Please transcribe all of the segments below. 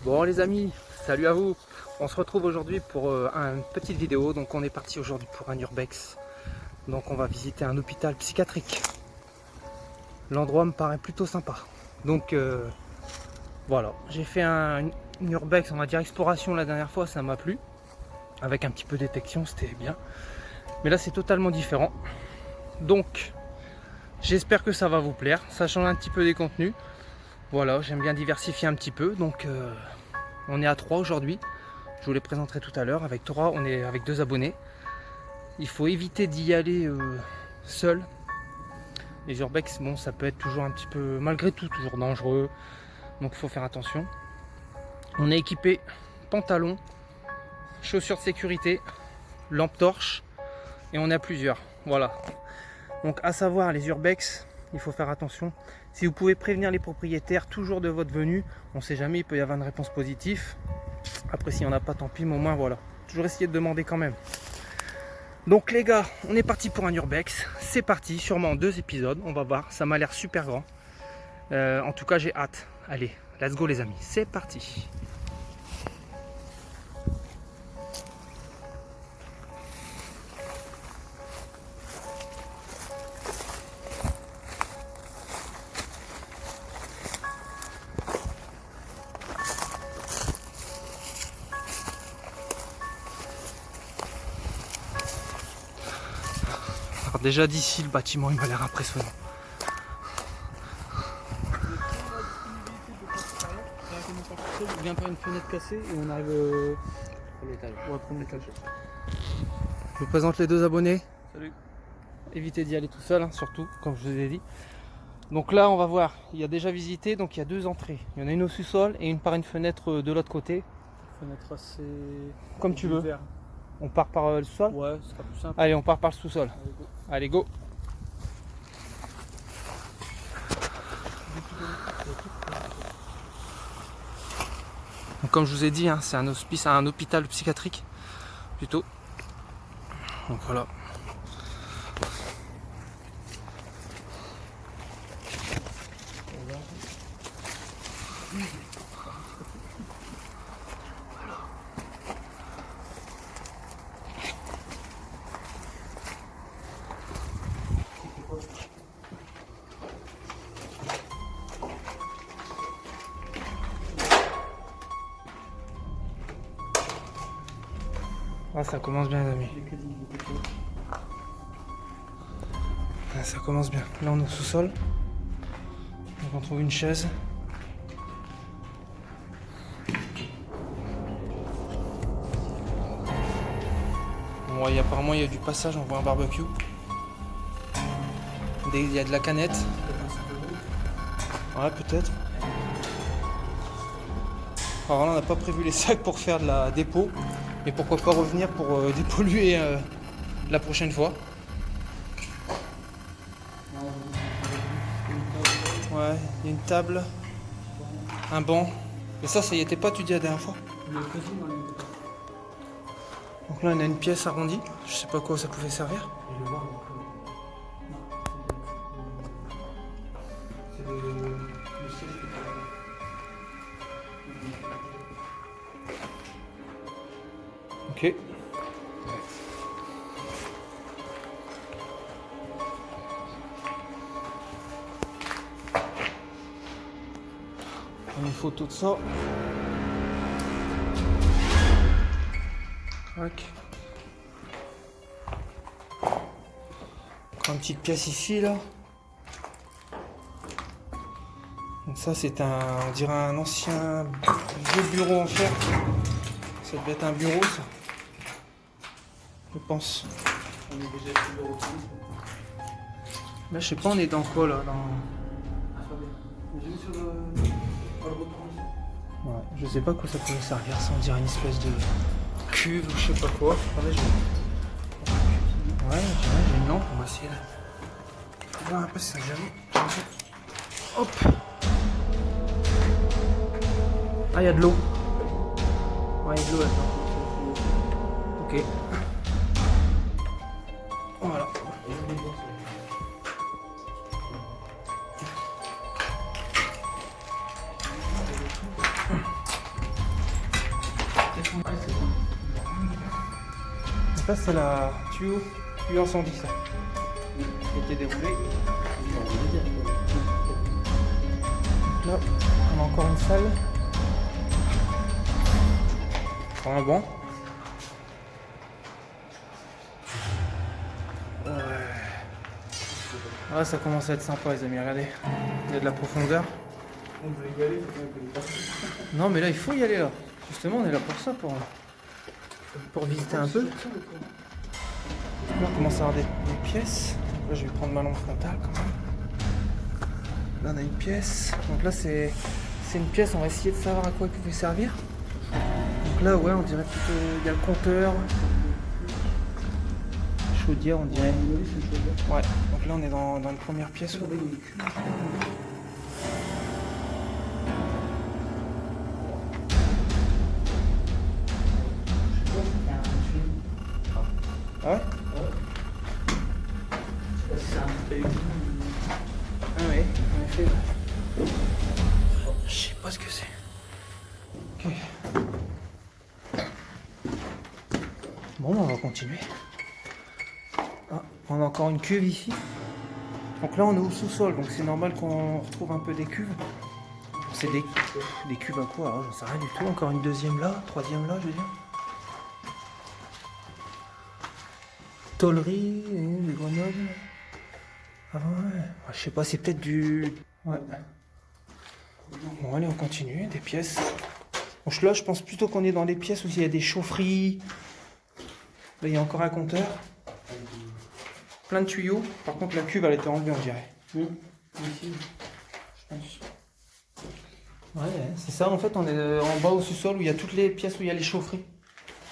Bon les amis, salut à vous. On se retrouve aujourd'hui pour une petite vidéo. Donc on est parti aujourd'hui pour un urbex. Donc on va visiter un hôpital psychiatrique. L'endroit me paraît plutôt sympa. Donc voilà, j'ai fait un urbex, on va dire exploration la dernière fois, ça m'a plu. Avec un petit peu de détection, c'était bien. Mais là c'est totalement différent. Donc j'espère que ça va vous plaire. Ça change un petit peu des contenus. Voilà, j'aime bien diversifier un petit peu. Donc on est à 3 aujourd'hui. Je vous les présenterai tout à l'heure. Avec 3, on est avec 2 abonnés. Il faut éviter d'y aller seul. Les urbex, bon, ça peut être toujours un petit peu, malgré tout, toujours dangereux. Donc il faut faire attention. On est équipé pantalon, chaussures de sécurité, lampe torche. Et on est à plusieurs. Voilà. Donc à savoir, les urbex, il faut faire attention. Si vous pouvez prévenir les propriétaires toujours de votre venue, on ne sait jamais, il peut y avoir une réponse positive. Après, s'il n'y en a pas, tant pis, mais au moins voilà. Toujours essayer de demander quand même. Donc les gars, on est parti pour un urbex. C'est parti, sûrement 2 épisodes. On va voir, ça m'a l'air super grand. En tout cas, j'ai hâte. Allez, let's go les amis, c'est parti. Alors déjà d'ici, le bâtiment, il m'a l'air impressionnant. On vient par une fenêtre cassée et on arrive au l'étage. Ouais, premier étage. Je vous présente les 2 abonnés. Salut. Évitez d'y aller tout seul, hein, surtout, comme je vous ai dit. Donc là, on va voir. Il y a déjà visité, donc il y a 2 entrées. Il y en a une au sous-sol et une par une fenêtre de l'autre côté. Fenêtre assez... Comme tu veux. Vert. On part par le sous-sol. Ouais, ce sera plus simple. Allez, on part par le sous-sol. Allez, go. Donc, comme je vous ai dit, hein, c'est un hospice, un hôpital psychiatrique plutôt. Donc voilà. Ah, ça commence bien les amis. Ah, ça commence bien. Là on est au sous-sol. Donc on trouve une chaise. Bon, apparemment il y a du passage, on voit un barbecue. Il y a de la canette. Ouais, peut-être. Alors là on n'a pas prévu les sacs pour faire de la dépôt. Mais pourquoi pas revenir pour dépolluer la prochaine fois. Ouais, il y a une table, un banc. Et ça y était pas, tu dis la dernière fois. Donc là on a une pièce arrondie. Je sais pas quoi ça pouvait servir. Ok. On a une photo de ça. Tac. Encore une petite pièce ici là. Donc ça c'est on dirait un ancien vieux bureau en fer. Ça devait être un bureau ça. Je pense. On est déjà sur le retour. Là je sais pas on est dans quoi là Ouais, je sais pas quoi ça pouvait servir, ça on dirait une espèce de cuve ou je sais pas quoi. Attendez, ouais, j'ai une lampe, on va essayer de voir un peu si ça gêne. Hop. Ah, il y a de l'eau. Ouais, il y a de l'eau là-dedans. Ok. Voilà. Ça, c'est la tuyau incendie, ça. Qui a été déroulé. Là, on a encore une salle. Encore un banc. Ouais. Ah, ça commence à être sympa, les amis. Regardez. Il y a de la profondeur. On veut y aller, faut pas. Non, mais là, il faut y aller, là. Justement, on est là pour ça, pour visiter un peu. Là, on commence à avoir des pièces. Là, je vais prendre ma lampe frontale, quand même. Là, on a une pièce. Donc là, c'est une pièce. On va essayer de savoir à quoi elle pouvait servir. Donc là, ouais, on dirait plutôt... Il y a le compteur. Chaudière, on dirait. Ouais. Donc là, on est dans une première pièce. Ah ouais? Ah oui, en effet. Je sais pas ce que c'est. Ok. Bon, on va continuer. Ah, on a encore une cuve ici. Donc là, on est au sous-sol, donc c'est normal qu'on retrouve un peu des cuves. C'est des cuves à quoi? J'en sais rien du tout. Encore une deuxième là, troisième là, je veux dire. Tôlerie, des Grenoble. Ah ouais. Je sais pas, c'est peut-être du... Ouais. Bon, allez, on continue. Des pièces. Donc là, je pense plutôt qu'on est dans des pièces où il y a des chaufferies. Là, il y a encore un compteur. Plein de tuyaux. Par contre, la cuve, elle était enlevée, on dirait. Ici, je pense. Ouais, c'est ça. En fait, on est en bas au sous-sol où il y a toutes les pièces où il y a les chaufferies.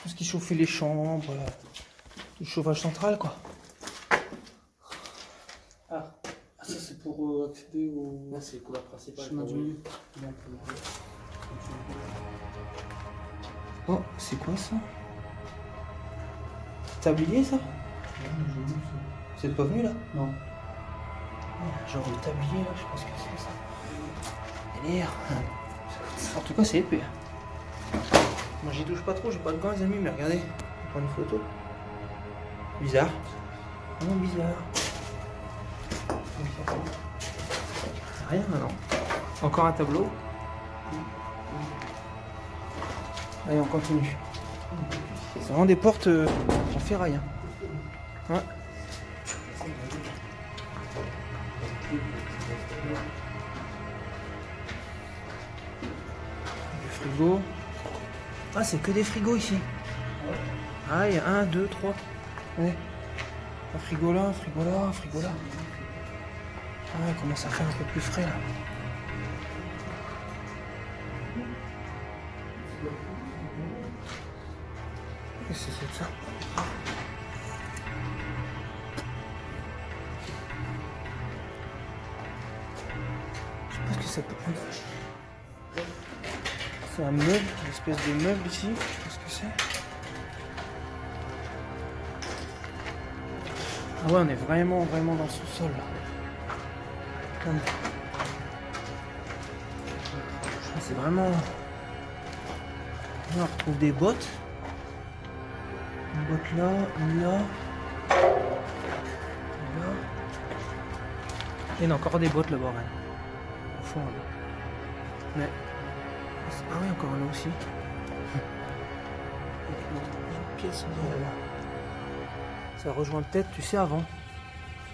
Tout ce qui chauffait les chambres. Le chauffage central, quoi. Ah, ça c'est pour accéder au Là, c'est le couloir principal. chemin du milieu. Oh, c'est quoi ça? Tablier, ça? Vous êtes pas venu là? Non. Genre le tablier là, je pense que c'est ça. Et l'air. En tout cas, c'est épais. Moi, j'y touche pas trop, j'ai pas de gants, les amis, mais regardez. On prend une photo. Bizarre. Non, bizarre. Rien maintenant. Encore un tableau. Allez, on continue. C'est vraiment des portes en ferraille. Ouais. Du frigo. Ah, c'est que des frigos ici. Ah, il y a 1, 2, 3. Ouais. Un frigo là, un frigo là, un frigo là. Ah, il commence à faire un peu plus frais là. Qu'est-ce que c'est que ça? Je sais pas ce que ça peut être. C'est un meuble, une espèce de meuble ici. Je sais pas ce que c'est. Ah ouais, on est vraiment dans le sous-sol là. Attendez. C'est vraiment... Là, on retrouve des bottes. Une botte là, une là. Une là. Et il y en a encore des bottes là-bas, hein. Au fond là. Mais... Ah oui, encore là aussi. Une pièce là. Ça rejoint peut-être, tu sais, avant.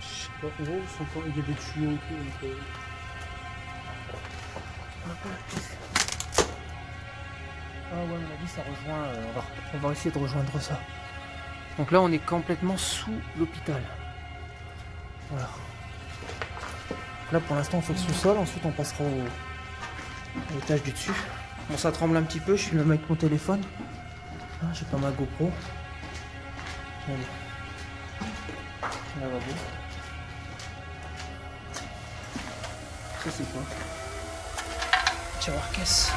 Je sais pas, en gros, il y a des tuyaux et tout. Donc, Ah ouais, on a dit ça rejoint. On va essayer de rejoindre ça. Donc là, on est complètement sous l'hôpital. Voilà. Là, pour l'instant, on fait le sous-sol. Ensuite, on passera à l'étage du dessus. Bon, ça tremble un petit peu. Je suis même avec mon téléphone. Ah, j'ai pas ma GoPro. Allez. Là, va bien. Ça, c'est quoi? Tiroir caisse.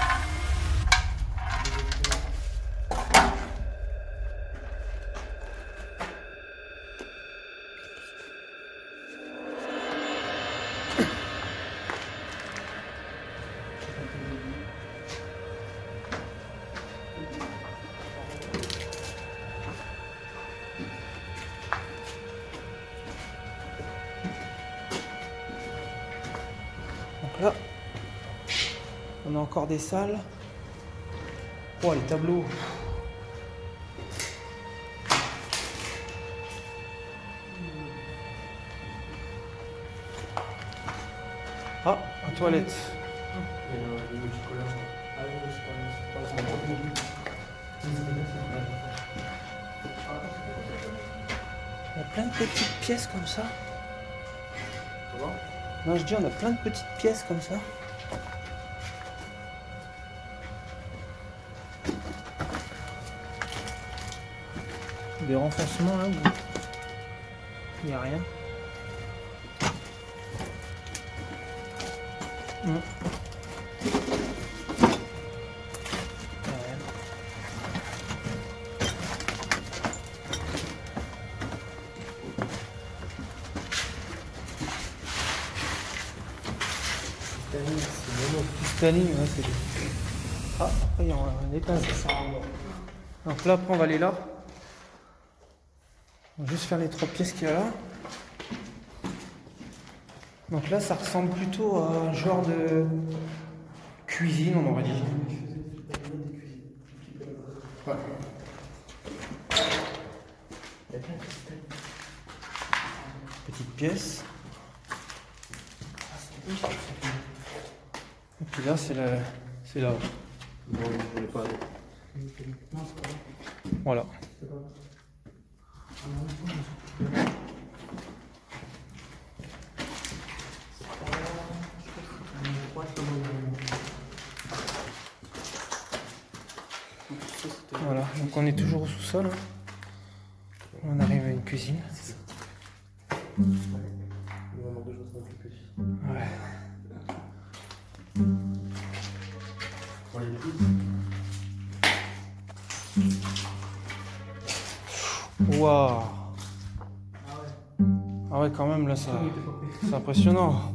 encore des salles. Oh, les tableaux. Ah, une toilette. Il y a plein de petites pièces comme ça. Non, je dis, on a plein de petites pièces comme ça. Des renfoncements là où il n'y a rien. Non. Il y a rien. Stanley, ouais, c'est lui. Ah, après il y a un étage. Donc là, après on va aller là. On va juste faire les 3 pièces qu'il y a là. Donc là, ça ressemble plutôt à un genre de cuisine, on aurait dit. Ouais. Petite pièce. Et puis là, c'est là. Voilà. Voilà, donc on est toujours au sous-sol. On arrive à une cuisine. Ouais. Waouh. Ah ouais, quand même là, ça, c'est impressionnant.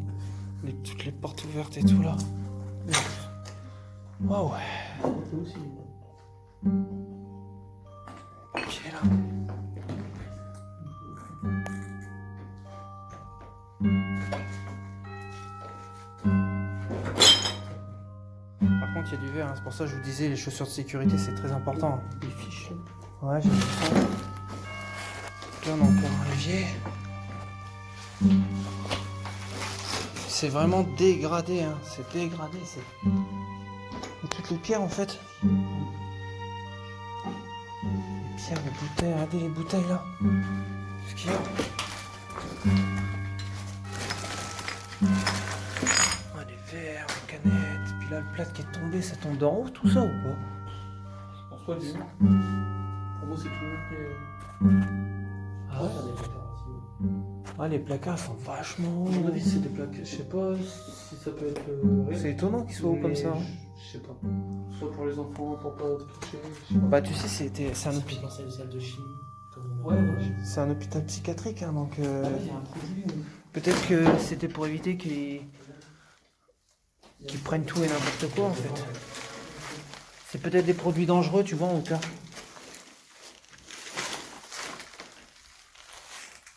Toutes les portes ouvertes et tout là. Waouh. Ok là. Par contre, il y a du verre, hein. C'est pour ça que je vous disais, les chaussures de sécurité, c'est très important. Les fiches. Ouais, j'ai vu ça. Là, on a encore un levier. C'est vraiment dégradé, hein. C'est dégradé. Et toutes les pierres, en fait. Les pierres, les bouteilles. Regardez les bouteilles, là. Ce qu'il y a. Ah, les verres, les canettes. Puis là, le plat qui est tombé, ça tombe d'en haut, tout ça, ou pas? En soi, bien. Pour moi, c'est tout le monde qui est... Ah ouais? Ah, les placards sont vachement hauts. À mon avis, c'est des plaques. Je sais pas si ça peut être. C'est étonnant qu'ils soient hauts comme ça. Hein. Je sais pas. Soit pour les enfants, pour pas toucher. Je sais pas. Bah, tu sais, c'est un hôpital. C'est une salle de chimie. Ouais. C'est un hôpital psychiatrique, hein, donc Ah ouais, il y a un produit. peut-être que c'était pour éviter qu'ils prennent tout et n'importe quoi en fait. C'est peut-être des produits dangereux, tu vois, en hauteur.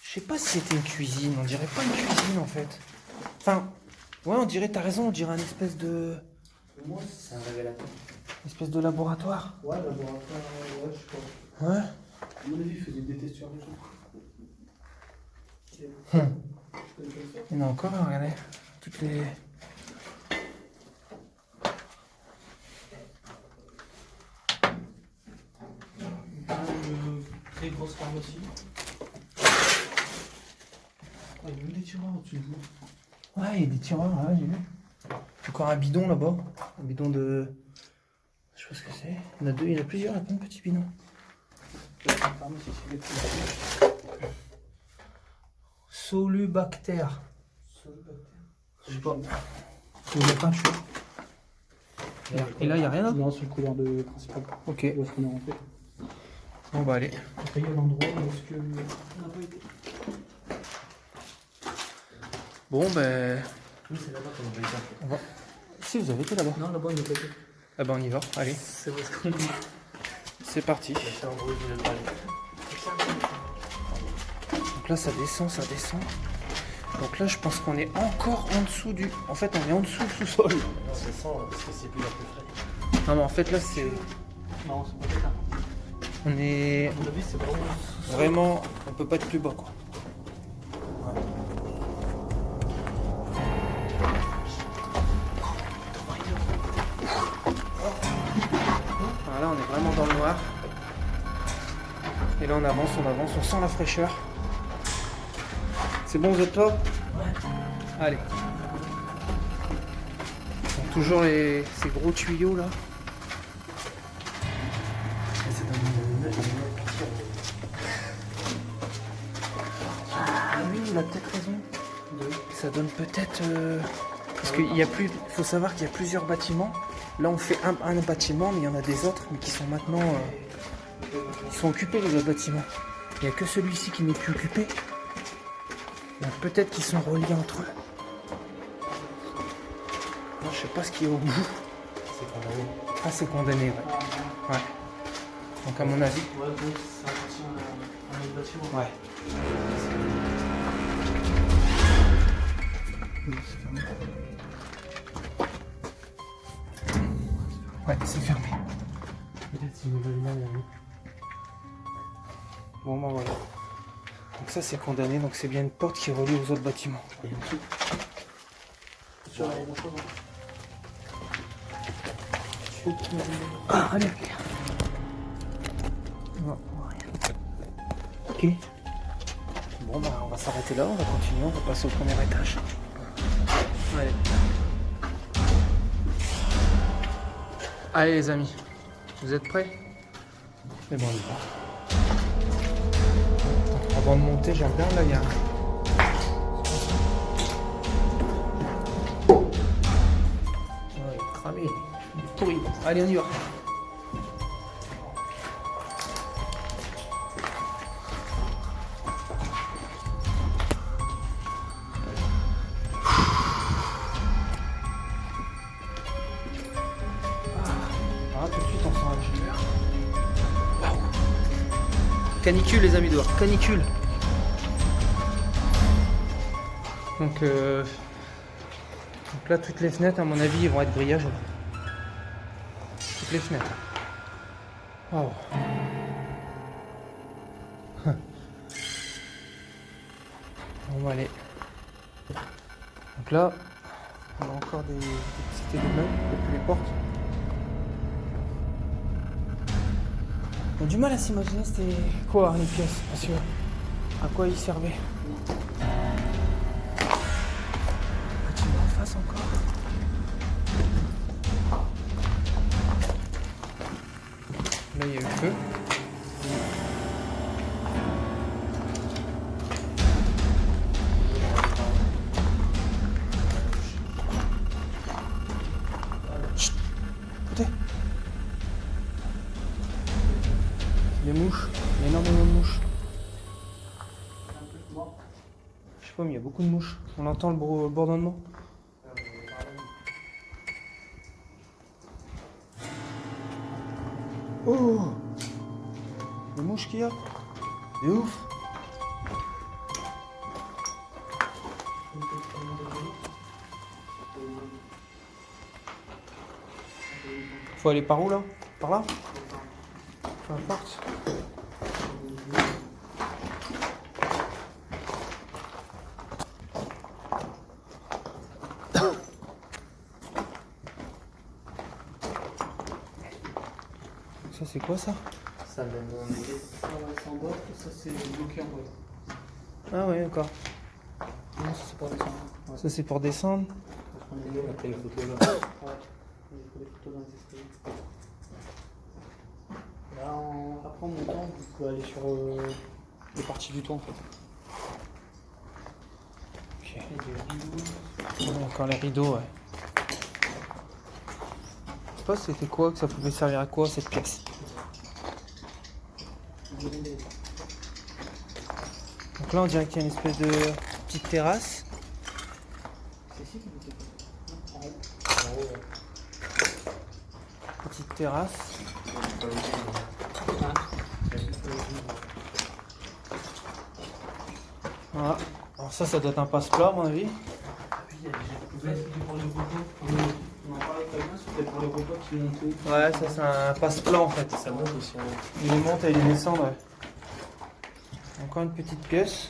Je sais pas si c'était une cuisine, on dirait pas une cuisine en fait. Enfin, ouais, on dirait, t'as raison, on dirait un espèce de... Pour moi, c'est un révélateur. espèce de laboratoire. Ouais, laboratoire, ouais, je sais pas. Ouais. À mon avis, il faisait des tests sur les gens. Il y en a encore, hein, regardez. Toutes les... Très grosse pharmacie. Ah, il y a même des tiroirs au-dessus de vous. Ouais, il y a des tiroirs, ouais, j'ai vu. Encore un bidon là-bas. Un bidon de... je sais pas ce que c'est. Il y en a deux, il y en a plusieurs, il y a plein de petits bidons. La pharmacie, c'est des trucs. Solubactère. Je sais pas. C'est de la peinture. Et là, il n'y a rien là? Non, c'est le couleur de principal. Ok. Où est-ce qu'on est rentré? Bon bah allez. Après, il y a l'endroit où est-ce que... On n'a pas été. Bon ben... Oui, c'est là-bas qu'on va été. on va... Si, vous avez été là-bas. Non, là-bas, on n'a pas été. Ah ben on y va, allez. C'est où est-ce qu'on est? C'est parti. C'est en gros, je vais pas aller. Donc là, ça descend, ça descend. Donc là, je pense qu'on est encore en dessous du... En fait, on est en dessous du sous-sol. Non, c'est ça, parce que c'est plus la plus frais. Non, mais en fait, là, c'est... Non, c'est pas ça. On est... À mon avis, c'est vraiment... Vraiment, on peut pas être plus bas, quoi. Ouais. Voilà, on est vraiment dans le noir. Et là, on avance, on sent la fraîcheur. C'est bon, vous êtes là? Ouais. Allez. Donc, toujours ces gros tuyaux, là. C'est un... Ah oui, il a peut-être raison. Ça donne peut-être... Parce qu'il y a plus... faut savoir qu'il y a plusieurs bâtiments. Là, on fait un bâtiment, mais il y en a des autres, mais qui sont maintenant... Ils sont occupés, les autres bâtiments. Il n'y a que celui-ci qui n'est plus occupé. Donc peut-être qu'ils sont reliés entre eux. Non, je sais pas ce qu'il y a au bout. C'est condamné. Ah, c'est condamné, ouais. Ouais. Donc à mon avis... Ouais, donc ça appartient à un autre bâtiment. Ouais. Ouais, c'est fermé. Peut-être c'est une nouvelle main. Bon, ben voilà. Donc ça, c'est condamné, donc c'est bien une porte qui relie aux autres bâtiments. Il y a un truc. Sur la même chose. Ah, allez. Non, rien. Ok. Bon, bah, on va s'arrêter là, on va continuer, on va passer au premier étage. Allez. Allez, les amis. Vous êtes prêts? C'est bon, on y va. Avant de monter, je regarde, là, il y a un... Ouais, cramé. Pourri. Allez, on y va. Ah, tout de suite, on sent la chaleur. Waouh. Canicule, les amis, dehors. Canicule. Donc là, toutes les fenêtres, à mon avis, vont être grillagées. Toutes les fenêtres. Oh. On va aller. Donc là, on a encore des petits éléments depuis les portes. On a du mal à s'imaginer c'était quoi les pièces, parce que à quoi ils servaient. Bâtiment en face encore. Là il y a eu le feu. Chut. Écoutez. Les mouches, il y a énormément de mouches. Je sais pas, mais il y a beaucoup de mouches. On entend le bourdonnement. Oh! Les mouches qu'il y a. C'est ouf! Faut aller par où là? Par là? Peu importe. Ça c'est quoi ça? Ça donne un effet. Ça en bas, et ça c'est bloqué en bas. Ah ouais, d'accord. Non, ça c'est pour descendre. Ouais. Ça c'est pour descendre. Parce qu'on est là, les photos là. Ouais. Il faut des photos dans les escaliers. Là, après en montant, vous pouvez aller sur les parties du toit en fait. Ok. Il y a des rideaux. Encore les rideaux, ouais. Je sais pas c'était quoi, que ça pouvait servir à quoi cette pièce. Donc là on dirait qu'il y a une espèce de petite terrasse. C'est ici qu'il était pas. En haut. En haut, ouais. Petite terrasse. Voilà. Alors Alors ça doit être un passe-plat à mon avis. C'était pour les robots. On en parlait très bien, c'était pour les robots qui montaient. Ouais, ça c'est un passe-plat en fait. Ça monte aussi. Il les monte et il les descend, ouais. Encore une petite pièce.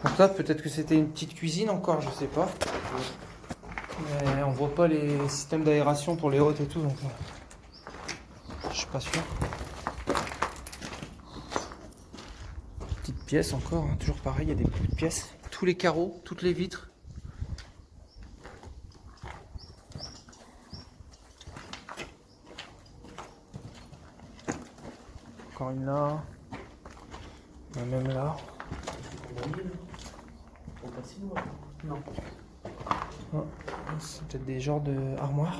Donc là, peut-être que c'était une petite cuisine encore, je sais pas. Mais on voit pas les systèmes d'aération pour les hôtes et tout, donc je suis pas sûr. Petite pièce encore, hein, toujours pareil, il y a des petites pièces. Tous les carreaux, toutes les vitres. Encore une là. Même là. Non. Oh, c'est peut-être des genres de armoires.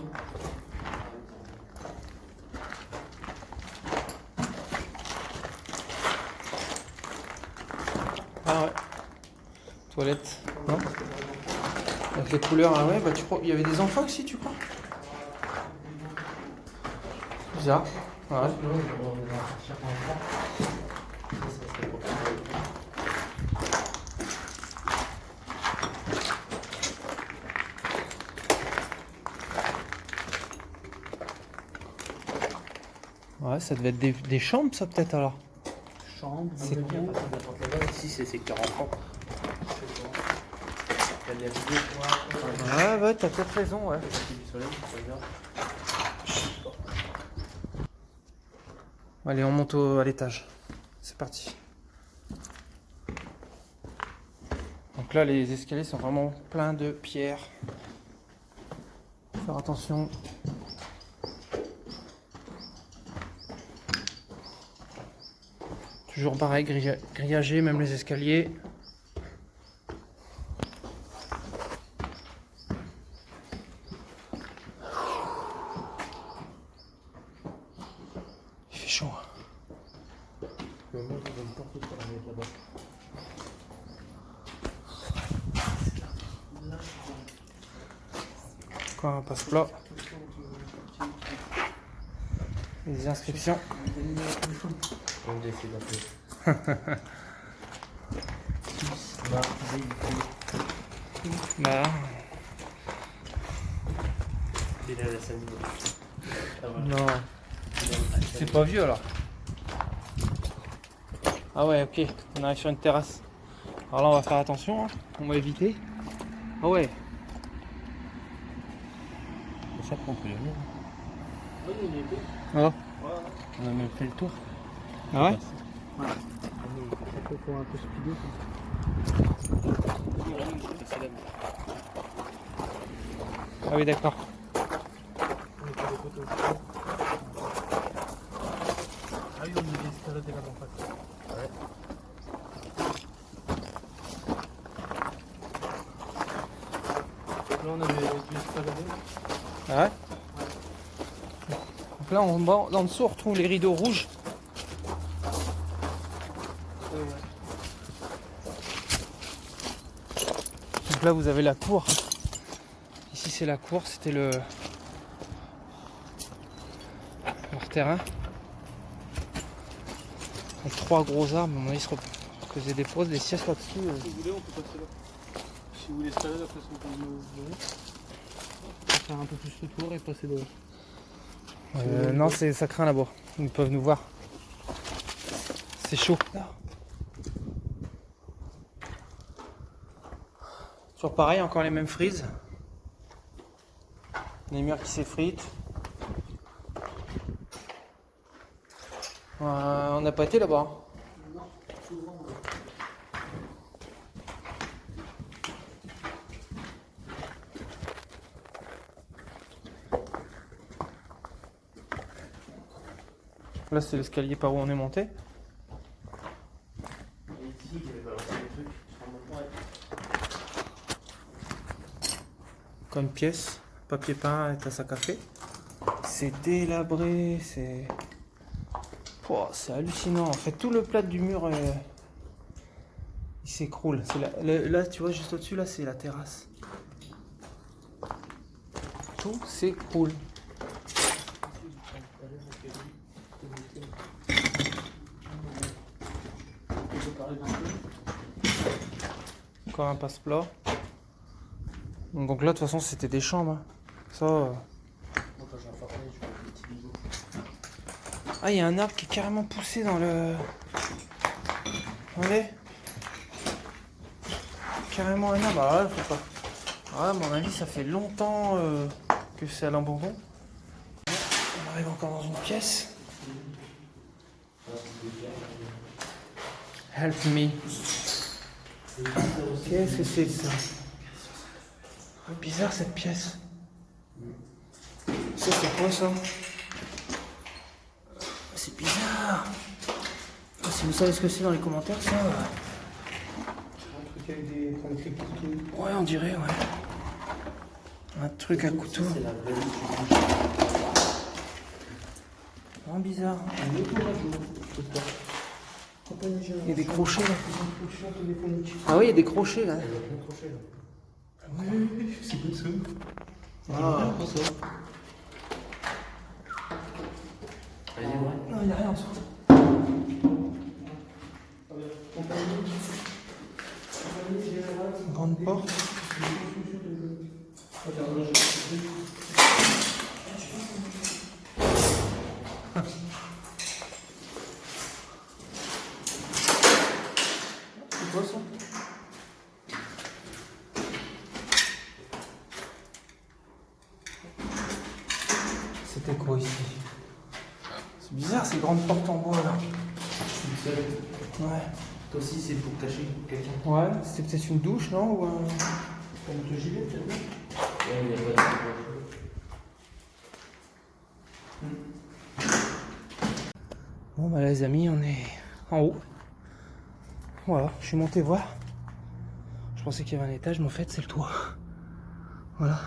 Ah ouais. Toilette. Non. Avec les couleurs, ah ouais, bah tu crois. Il y avait des enfants ici, tu crois? Bizarre. Ouais. Ouais, ça devait être des chambres, ça peut-être alors. Chambre, C'est cool. Ici, c'est secteur enfant. Ouais, t'as peut-être raison, ouais. Allez, on monte à l'étage. C'est parti. Donc là, les escaliers sont vraiment pleins de pierres. Faut faire attention. Toujours pareil, grillagé, même les escaliers. Il fait chaud. Encore un passe-plat. Des inscriptions. Bah. Non. C'est pas vieux alors. Ah ouais, ok. On arrive sur une terrasse. Alors là, on va faire attention. Hein. On va éviter. Ah ouais. Ça prend plus. Ah. On a même fait le tour. Ah ouais. Il faut un peu speeder. Ah oui, d'accord. Ah oui, on est escaladé là-bas en fait. Ouais. Là, on avait dû escalader. Ah ouais. Donc là, en dessous, on retrouve les rideaux rouges. Donc là, vous avez la cour. Ici, c'est la cour. C'était leur terrain. Donc 3 gros arbres. À mon avis, ils se faisaient des pauses, des siestes là-dessus. Si vous voulez, on peut passer là. Si vous voulez escalader, après, on peut nous faire un peu plus le tour et passer de... Non, ça craint là-bas. Ils peuvent nous voir. C'est chaud. Toujours pareil, encore les mêmes frises. Les murs qui s'effritent. On n'a pas été là-bas. Non, souvent. Là, c'est l'escalier par où on est monté. Comme une pièce, papier peint et tasse à café. C'est délabré, c'est... Oh, c'est hallucinant. En fait, tout le plat du mur, il s'écroule. Là, tu vois, juste au-dessus, là, c'est la terrasse. Tout s'écroule. Encore un passe-plat. Donc là de toute façon c'était des chambres. Hein. Ça. Ah, il y a un arbre qui est carrément poussé dans le. Regardez. Carrément un arbre. Ah, faut pas. Ah, à mon avis, ça fait longtemps que c'est à l'abandon. On arrive encore dans une pièce. Help me. Qu'est-ce que c'est ça? Bizarre cette pièce. Ça, c'est quoi ça? C'est bizarre. Si vous savez ce que c'est dans les commentaires, ça. Ouais, on dirait, ouais. Un truc à couteau. Vraiment bizarre. Il y a des crochets là. Ah oui, il y a des crochets là. Oui, c'est good ça. Ah, ça. non, il n'y a rien en dessous. Une grande porte. C'est quoi ça? C'était quoi ici? C'est bizarre ces grandes portes en bois là. Ouais. Toi aussi, c'est pour cacher quelqu'un. Ouais, c'était peut-être une douche, non? Ou un... Pour mettre le gilet, peut-être, non? Ouais, il n'y a pas de. Bon bah les amis, on est en haut. Voilà, je suis monté voir. Je pensais qu'il y avait un étage, mais en fait c'est le toit. Voilà.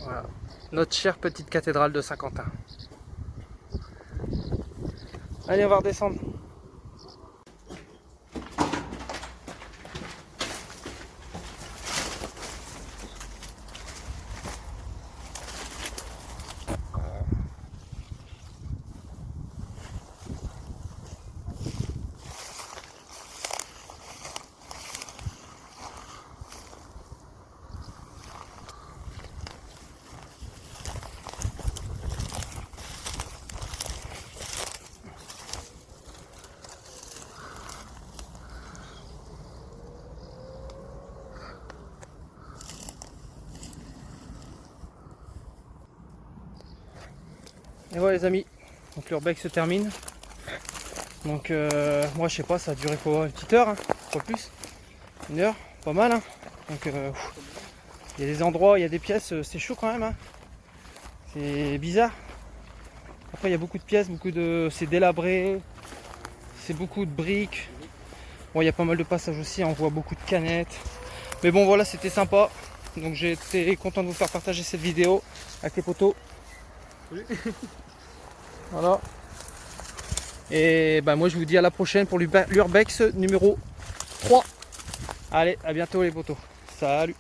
Voilà, notre chère petite cathédrale de Saint-Quentin. Allez, on va redescendre. Et voilà les amis, donc l'urbex se termine. Donc moi je sais pas, ça a duré quoi, une petite heure, hein, pas plus. Une heure, pas mal. Hein. Donc il y a des endroits, il y a des pièces, c'est chaud quand même. Hein. C'est bizarre. Après il y a beaucoup de pièces, c'est délabré, c'est beaucoup de briques. Bon, il y a pas mal de passages aussi, on voit beaucoup de canettes. Mais bon voilà, c'était sympa. Donc j'ai été content de vous faire partager cette vidéo avec les poteaux. Oui. Voilà. Et bah moi je vous dis à la prochaine pour l'urbex numéro 3. Allez, à bientôt les potos. Salut.